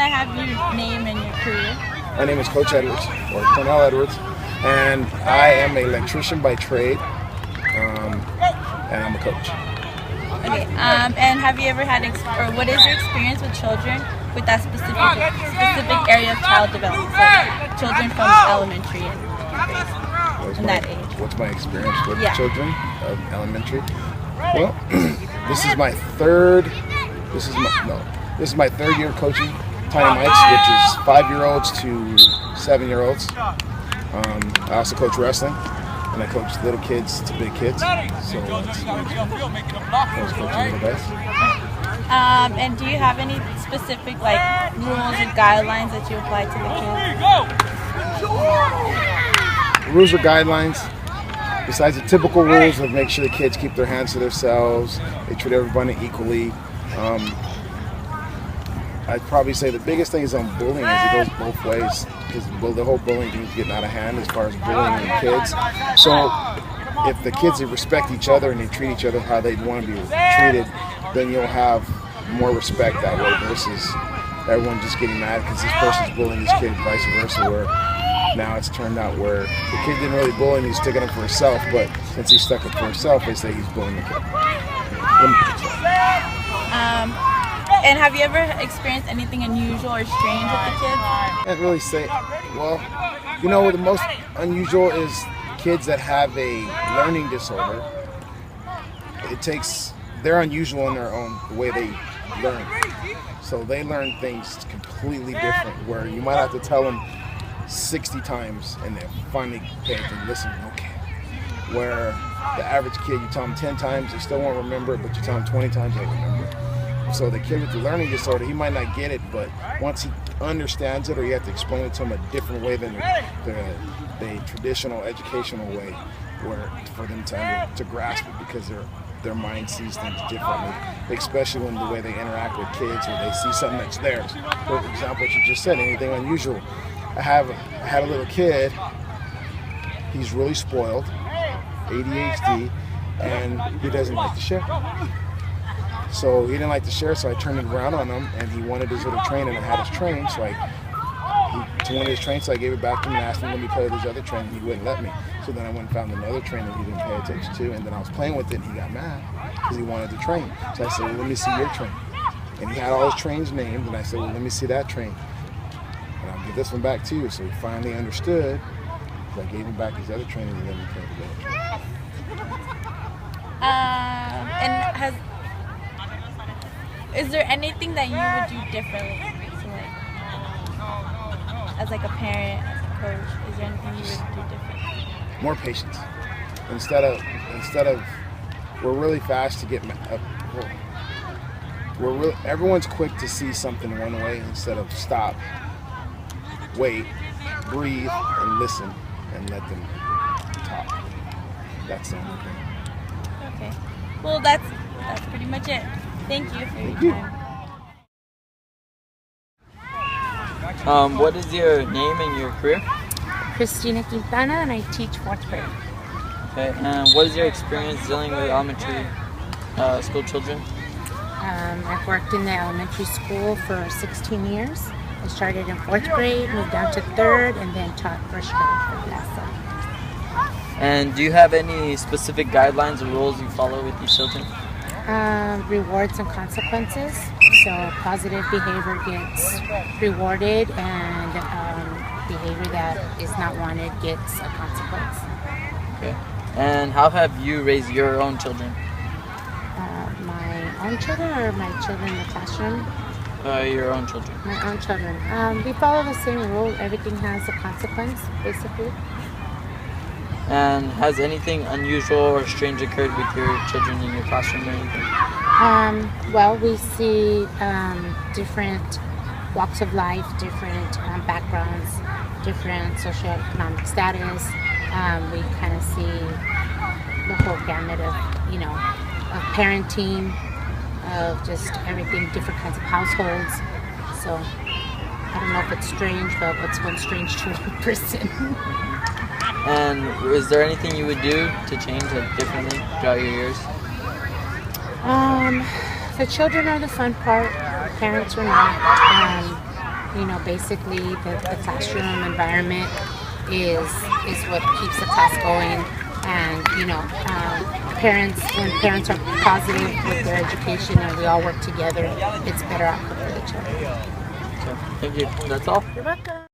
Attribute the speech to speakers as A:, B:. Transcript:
A: I have your name and your career?
B: My name is Coach Edwards, or Cornell Edwards, and I am an electrician by trade, and I'm a coach.
A: Okay. And have you ever had, or what is your experience with children with that specific area of child development, like children from elementary and that age?
B: What's my experience with children of elementary? Well, this is my third year coaching Tiny Mikes, which is 5-year-olds to 7-year-olds. I also coach wrestling, and I coach little kids to big kids. So I was coaching the best.
A: And do you have any specific rules or guidelines that you apply to the kids?
B: Rules or guidelines, besides the typical rules of make sure the kids keep their hands to themselves, they treat everybody equally. I'd probably say the biggest thing is on bullying, is it goes both ways, because the whole bullying thing is getting out of hand as far as bullying the kids. So if the kids respect each other and they treat each other how they'd want to be treated, then you'll have more respect that way versus everyone just getting mad because this person's bullying this kid, vice versa, where now it's turned out where the kid didn't really bully him, he's sticking up for himself, but since he stuck up for himself, they say he's bullying the kid.
A: And have you ever experienced anything unusual or strange with the kids?
B: I can't really say. Well, the most unusual is kids that have a learning disorder. They're unusual in their own way they learn. So they learn things completely different, where you might have to tell them 60 times and they finally pay attention and listen, okay. Where the average kid, you tell them 10 times, they still won't remember it, but you tell them 20 times, they remember it. So the kid with the learning disorder, he might not get it, but once he understands it, or you have to explain it to him a different way than the traditional educational way, where for them to grasp it, because their mind sees things differently, especially when the way they interact with kids, or they see something that's theirs. For example, what you just said, anything unusual. I had a little kid, he's really spoiled, ADHD, and he doesn't like to share. So he didn't like to share, so I turned it around on him, and he wanted his little train, and I had his train, so he wanted his train, so I gave it back to him and asked him, let me play with his other train, and he wouldn't let me. So then I went and found another train that he didn't pay attention to, and then I was playing with it, and he got mad, because he wanted the train. So I said, well, let me see your train. And he had all his trains named, and I said, well, let me see that train. And I'll give this one back to you. So he finally understood, so I gave him back his other train, and then we played together.
A: Is there anything that you would do differently? So as a parent, as a coach, is there anything you would do differently?
B: More patience. Instead of we're really fast to get everyone's quick to see something one way instead of stop, wait, breathe, and listen, and let them talk. That's the only thing.
A: Okay. Well, that's pretty much it. Thank you for your
C: time. What is your name and your career?
D: Christina Quintana, and I teach 4th grade.
C: Okay, and what is your experience dealing with elementary school children?
D: I've worked in the elementary school for 16 years. I started in 4th grade, moved down to 3rd, and then taught 1st grade for the last 7.
C: And do you have any specific guidelines or rules you follow with these children?
D: Rewards and consequences. So positive behavior gets rewarded, and behavior that is not wanted gets a consequence.
C: Okay. And how have you raised your own children?
D: My own children, or my children in the classroom?
C: Your own children.
D: My own children. We follow the same rule. Everything has a consequence, basically.
C: And has anything unusual or strange occurred with your children in your classroom or anything?
D: Well, we see different walks of life, different backgrounds, different socioeconomic status. We kind of see the whole gamut of, of parenting, of just everything, different kinds of households. So I don't know if it's strange, but what's one strange to one person?
C: And is there anything you would do to change differently throughout your years?
D: The children are the fun part. Parents are not. basically the classroom environment is what keeps the class going. And when parents are positive with their education and we all work together, it's better outcome for the children.
C: So, thank you. That's all.
D: You're welcome.